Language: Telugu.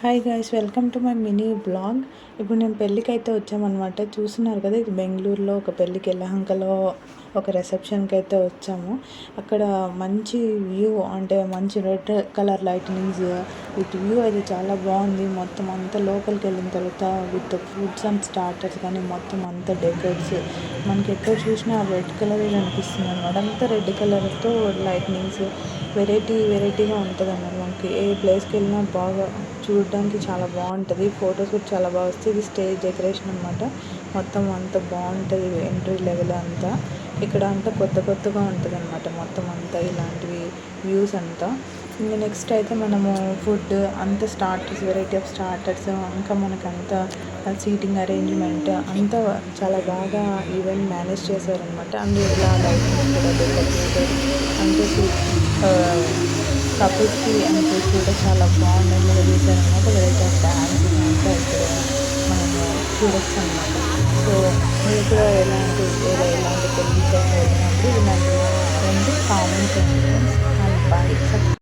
Hi guys, welcome to my mini blog. ఇప్పుడు నేను పెళ్ళికైతే వచ్చామన్నమాట. చూస్తున్నారు కదా, ఇది బెంగళూరులో ఒక పెళ్ళికి యలహంకలో ఒక రిసెప్షన్కి అయితే వచ్చాము. అక్కడ మంచి వ్యూ, అంటే మంచి రెడ్ కలర్ లైటినింగ్స్ విత్ వ్యూ అయితే చాలా బాగుంది. మొత్తం అంతా లోపలికి వెళ్ళిన తర్వాత విత్ ఫుడ్స్ అండ్ స్టార్టర్స్ కానీ మొత్తం అంతా డెకరేట్స్ మనకి ఎక్కడ చూసినా రెడ్ కలర్ కనిపిస్తుంది అనమాట. అంతా రెడ్ కలర్తో లైటినింగ్స్ వెరైటీగా ఉంటుంది అన్నమాట. మనకి ఏ ప్లేస్కి వెళ్ళినా బాగా చూడడానికి చాలా బాగుంటుంది. ఫొటోస్ కూడా చాలా బాగా వస్తాయి. ఇది స్టేజ్ డెకరేషన్ అనమాట. మొత్తం అంతా బాగుంటుంది. ఎంట్రీ లెవెల్ అంతా ఇక్కడ అంతా కొత్తగా ఉంటుంది అనమాట. మొత్తం అంతా ఇలాంటివి వ్యూస్ అంతా. ఇంకా నెక్స్ట్ అయితే మనము ఫుడ్ అంతా స్టార్టర్స్, వెరైటీ ఆఫ్ స్టార్టర్స్, ఇంకా మనకంతా సీటింగ్ అరేంజ్మెంట్ అంతా చాలా బాగా ఈవెంట్ మేనేజ్ చేశారనమాట. అండ్ ఇలా లైటింగ్స్ కూడా డెకరేటెడ్ అంటే కపుల్స్కి ఎంట్రీస్ కూడా చాలా బాగుండేలా చేశారనమాట. వెరైటీ ఆఫ్ డ్యాన్స్ అంతా ఇక్కడ మనము చూడొచ్చు అనమాట. సో మీరు కూడా ఎలాంటి పెళ్లి వెళ్ళినప్పుడు ఇలాంటి కామెంట్స్ అండ్ బాయ్.